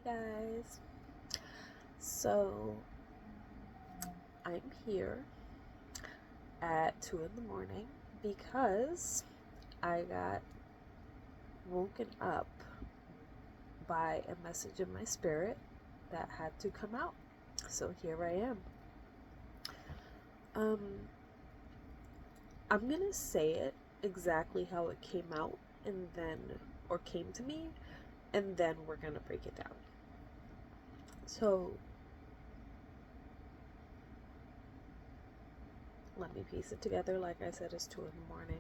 Guys. So I'm here at 2 in the morning because I got woken up by a message in my spirit that had to come out. So here I am. I'm gonna say it exactly how it came out or came to me, and then we're gonna break it down. So let me piece it together. Like I said, it's 2 in the morning.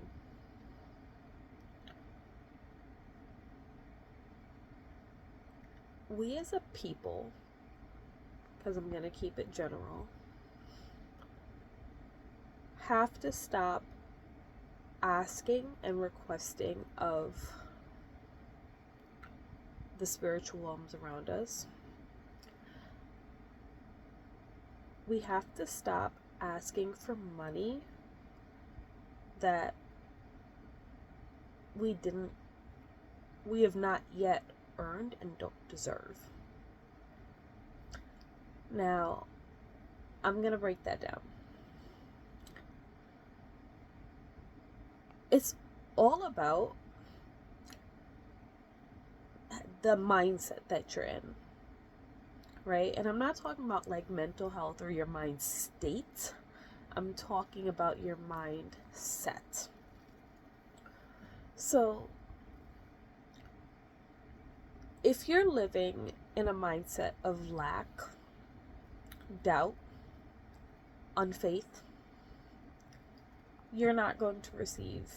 We as a people, because I'm going to keep it general, have to stop asking and requesting of the spiritual realms around us. We have to stop asking for money that we have not yet earned and don't deserve. Now, I'm going to break that down. It's all about the mindset that you're in, right? And I'm not talking about like mental health or your mind state. I'm talking about your mindset. So, if you're living in a mindset of lack, doubt, unfaith, you're not going to receive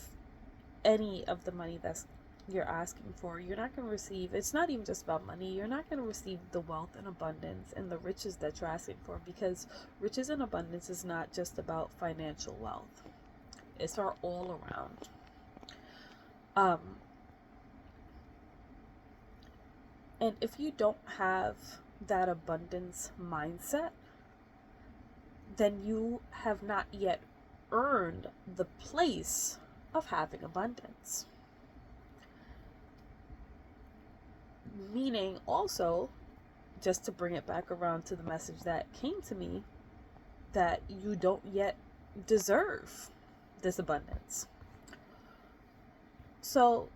any of the money that's you're asking for. You're not going to receive, it's not even just about money, you're not going to receive the wealth and abundance and the riches that you're asking for, because riches and abundance is not just about financial wealth. It's our all around. And if you don't have that abundance mindset, then you have not yet earned the place of having abundance. Meaning also, just to bring it back around to the message that came to me, that you don't yet deserve this abundance. So,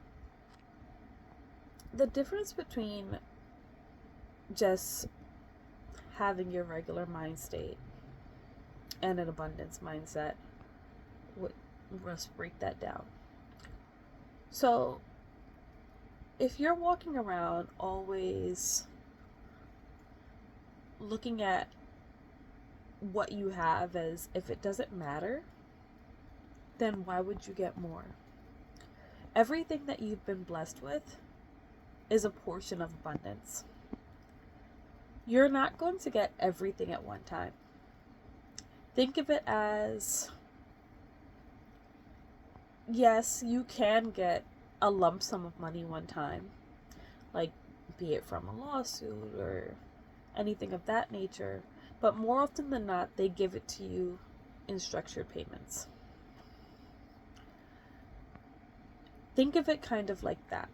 the difference between just having your regular mind state and an abundance mindset, let's break that down. So, if you're walking around always looking at what you have as if it doesn't matter, then why would you get more? Everything that you've been blessed with is a portion of abundance. You're not going to get everything at one time. Think of it as, yes, you can get a lump sum of money one time, like be it from a lawsuit or anything of that nature, but more often than not, they give it to you in structured payments. Think of it kind of like that.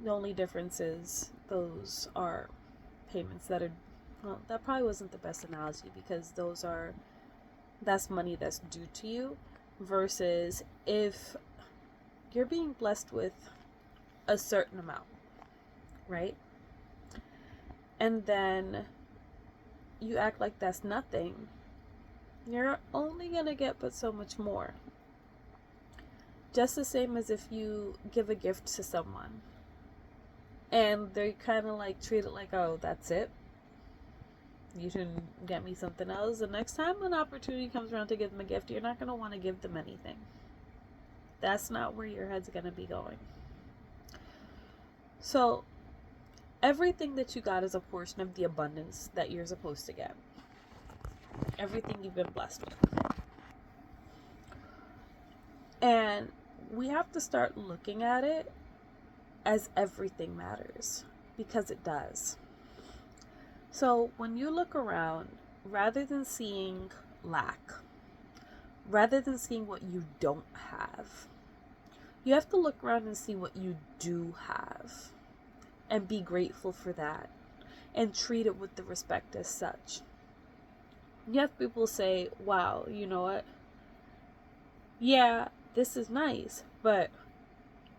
The only difference is those are payments that are, well, that probably wasn't the best analogy, because that's money that's due to you, versus if you're being blessed with a certain amount, right? And then you act like that's nothing, you're only gonna get but so much more. Just the same as if you give a gift to someone and they kind of like treat it like, oh, that's it, you shouldn't get me something else. The next time an opportunity comes around to give them a gift, you're not going to want to give them anything. That's not where your head's going to be going. So everything that you got is a portion of the abundance that you're supposed to get. Everything you've been blessed with. And we have to start looking at it as everything matters, because it does. So when you look around, rather than seeing lack, rather than seeing what you don't have, you have to look around and see what you do have. and be grateful for that and treat it with the respect as such. You have people say, wow, you know what? Yeah, this is nice, but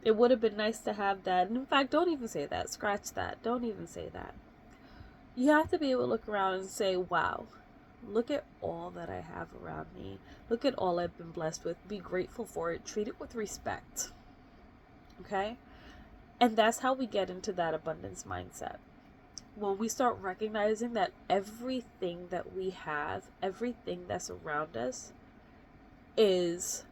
it would have been nice to have that. And in fact, don't even say that. Scratch that. Don't even say that. You have to be able to look around and say, wow, look at all that I have around me. Look at all I've been blessed with. Be grateful for it. Treat it with respect. Okay? And that's how we get into that abundance mindset. When we start recognizing that everything that we have, everything that's around us, is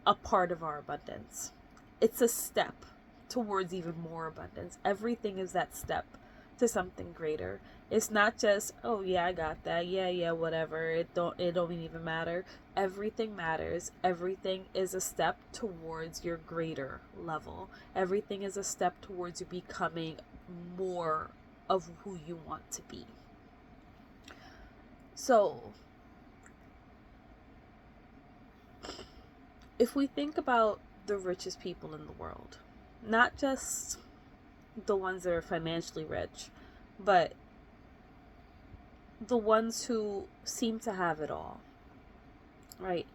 a part of our abundance. It's a step towards even more abundance. Everything is that step to something greater. It's not just, oh yeah, I got that. Yeah, whatever. It don't even matter. Everything matters. Everything is a step towards your greater level. Everything is a step towards you becoming more of who you want to be. So, if we think about the richest people in the world, not just the ones that are financially rich, but the ones who seem to have it all, right?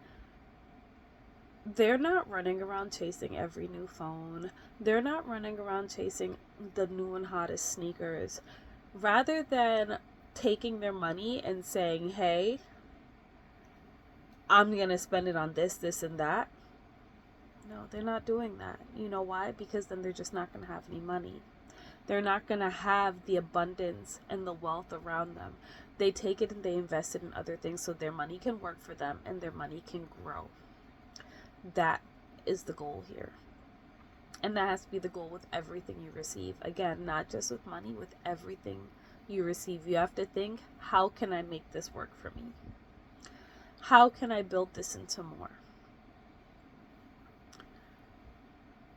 They're not running around chasing every new phone. They're not running around chasing the new and hottest sneakers. Rather than taking their money and saying, hey, I'm going to spend it on this, this, and that. No, they're not doing that. You know why? Because then they're just not going to have any money. They're not going to have the abundance and the wealth around them. They take it and they invest it in other things so their money can work for them and their money can grow. That is the goal here. And that has to be the goal with everything you receive. Again, not just with money, with everything you receive. You have to think, how can I make this work for me? How can I build this into more?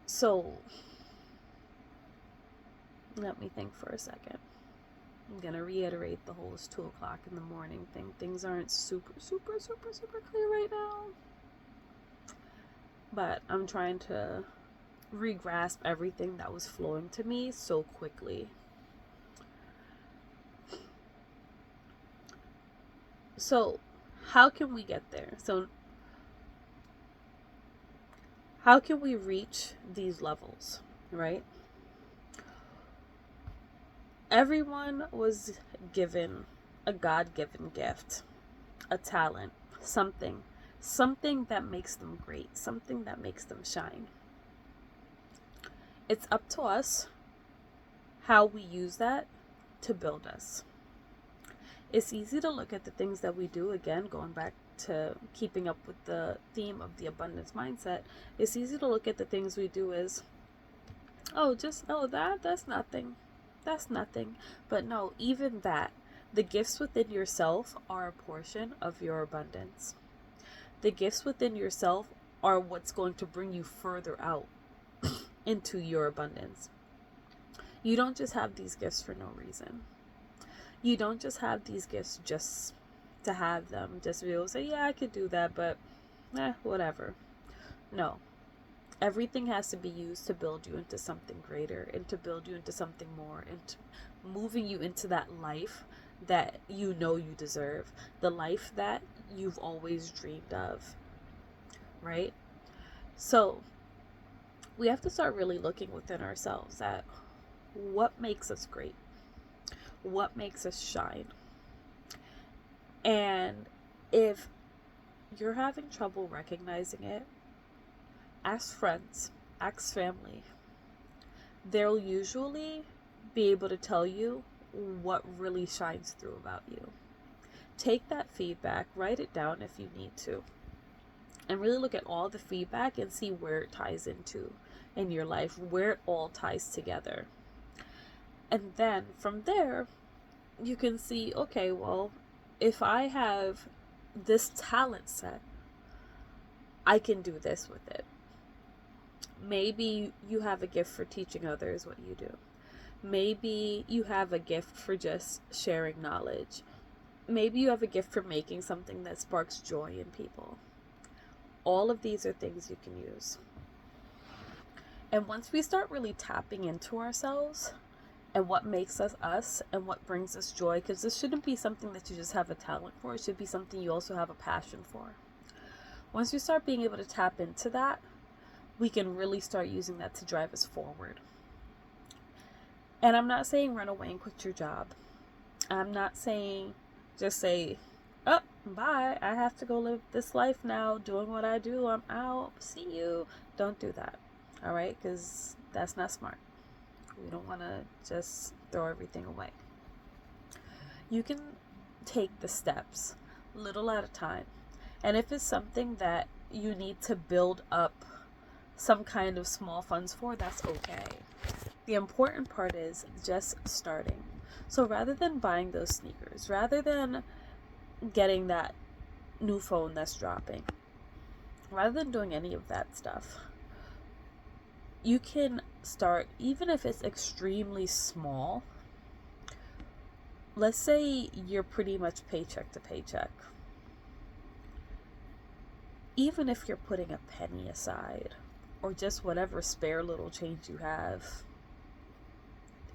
So, let me think for a second. I'm going to reiterate the whole 2 o'clock in the morning thing. Things aren't super clear right now. But I'm trying to re-grasp everything that was flowing to me so quickly. So, how can we get there? So, how can we reach these levels, right? Everyone was given a God-given gift, a talent, something that makes them great, something that makes them shine. It's up to us how we use that to build us. It's easy to look at the things that we do, again, going back to keeping up with the theme of the abundance mindset. It's easy to look at the things we do as, that's nothing. That's nothing. But no, even that, the gifts within yourself are a portion of your abundance. The gifts within yourself are what's going to bring you further out into your abundance. You don't just have these gifts for no reason. You don't just have these gifts just to have them, just to be able to say, yeah, I could do that, but whatever. No. Everything has to be used to build you into something greater, and to build you into something more, and to moving you into that life that you know you deserve, the life that you've always dreamed of, right? So we have to start really looking within ourselves at what makes us great, what makes us shine. And if you're having trouble recognizing it, ask friends, ask family. They'll usually be able to tell you what really shines through about you. Take that feedback, write it down if you need to, and really look at all the feedback and see where it ties into in your life, where it all ties together. And then from there, you can see, okay, well, if I have this talent set, I can do this with it. Maybe you have a gift for teaching others what you do. Maybe you have a gift for just sharing knowledge. Maybe you have a gift for making something that sparks joy in people. All of these are things you can use. And once we start really tapping into ourselves and what makes us us and what brings us joy, because this shouldn't be something that you just have a talent for, it should be something you also have a passion for. Once you start being able to tap into that, we can really start using that to drive us forward. And I'm not saying run away and quit your job. I'm not saying just say, oh, bye, I have to go live this life now, doing what I do, I'm out, see you. Don't do that, all right? Because that's not smart. We don't want to just throw everything away. You can take the steps, little at a time. And if it's something that you need to build up some kind of small funds for, that's okay. The important part is just starting. So rather than buying those sneakers, rather than getting that new phone that's dropping, rather than doing any of that stuff, you can start, even if it's extremely small. Let's say you're pretty much paycheck to paycheck. Even if you're putting a penny aside, or just whatever spare little change you have,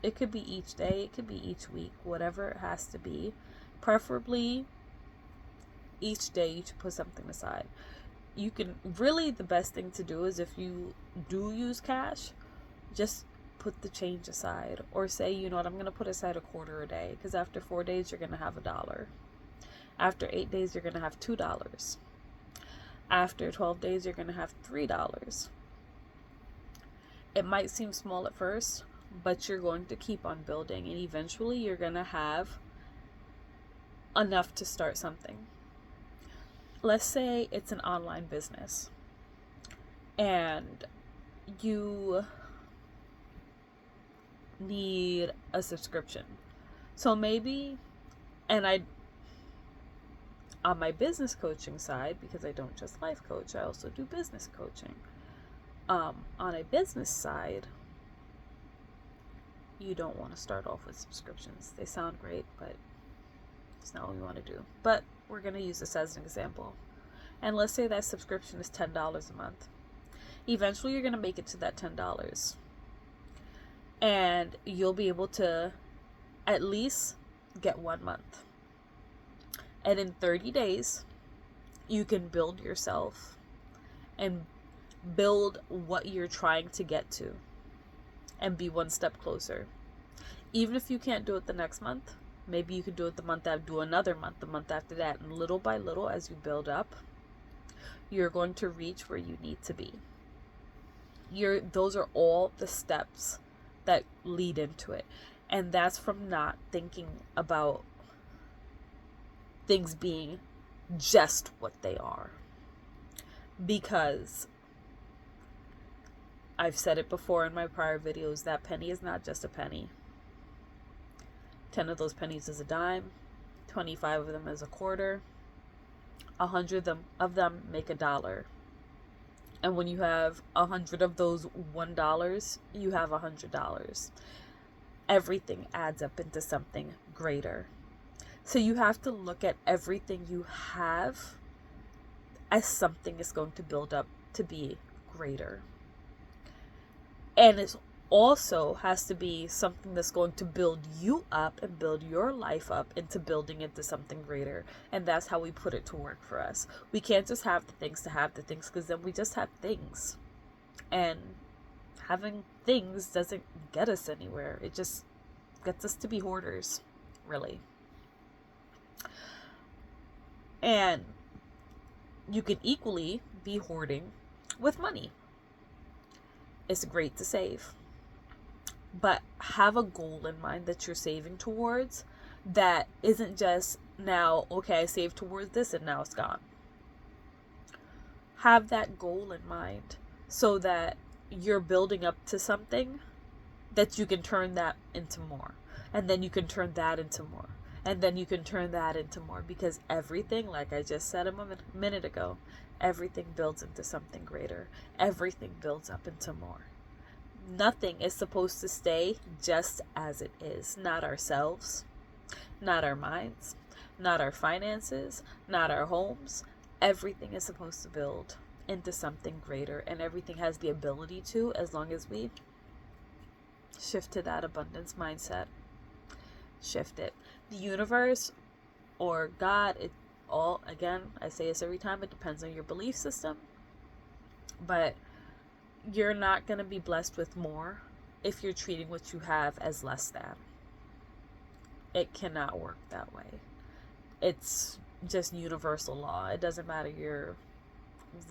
it could be each day, it could be each week, whatever it has to be. Preferably each day you should put something aside. You can really, the best thing to do is, if you do use cash, just put the change aside, or say, you know what, I'm going to put aside a quarter a day, because after 4 days you're going to have $1. After 8 days you're going to have $2. After 12 days you're going to have $3. It might seem small at first, but you're going to keep on building, and eventually you're going to have enough to start something. Let's say it's an online business and you need a subscription. So maybe, and on my business coaching side, because I don't just life coach, I also do business coaching. On a business side, you don't want to start off with subscriptions. They sound great, but it's not what we want to do. But we're going to use this as an example. And let's say that subscription is $10 a month. Eventually you're going to make it to that $10. And you'll be able to at least get 1 month. And in 30 days, you can build yourself and build what you're trying to get to and be one step closer. Even if you can't do it the next month, maybe you could do it the month after, do another month, the month after that. And little by little, as you build up, you're going to reach where you need to be. Those are all the steps that lead into it. And that's from not thinking about things being just what they are. Because I've said it before in my prior videos, that penny is not just a penny. 10 of those pennies is a dime, 25 of them is a quarter, 100 of them make $1. And when you have 100 of those $1, you have $100. Everything adds up into something greater. So you have to look at everything you have as something is going to build up to be greater. And it also has to be something that's going to build you up and build your life up into building into something greater. And that's how we put it to work for us. We can't just have the things to have the things, because then we just have things. And having things doesn't get us anywhere. It just gets us to be hoarders, really. And you can equally be hoarding with money. It's great to save, but have a goal in mind that you're saving towards that isn't just now, okay, I saved towards this and now it's gone. Have that goal in mind so that you're building up to something that you can turn that into more, and then you can turn that into more, and then you can turn that into more, because everything, like I just said a minute ago, everything builds into something greater. Everything builds up into more. Nothing is supposed to stay just as it is. Not ourselves, not our minds, not our finances, not our homes. Everything is supposed to build. into something greater, and everything has the ability to, as long as we shift to that abundance mindset. Shift it. The universe or God, it all, again, I say this every time, it depends on your belief system, but you're not going to be blessed with more if you're treating what you have as less than. It cannot work that way. It's just universal law. It doesn't matter your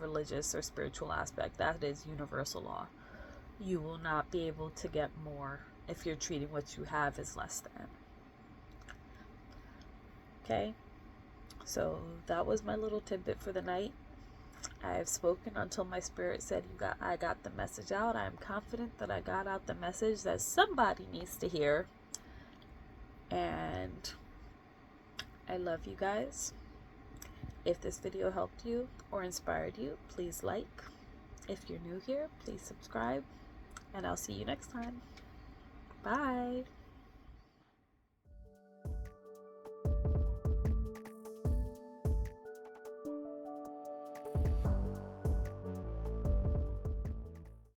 religious or spiritual aspect. That is universal law. You will not be able to get more if you're treating what you have as less than. Okay? So that was my little tidbit for the night. I have spoken until my spirit said I got the message out. I am confident that I got out the message that somebody needs to hear. And I love you guys. If this video helped you or inspired you, please like. If you're new here, please subscribe. And I'll see you next time. Bye.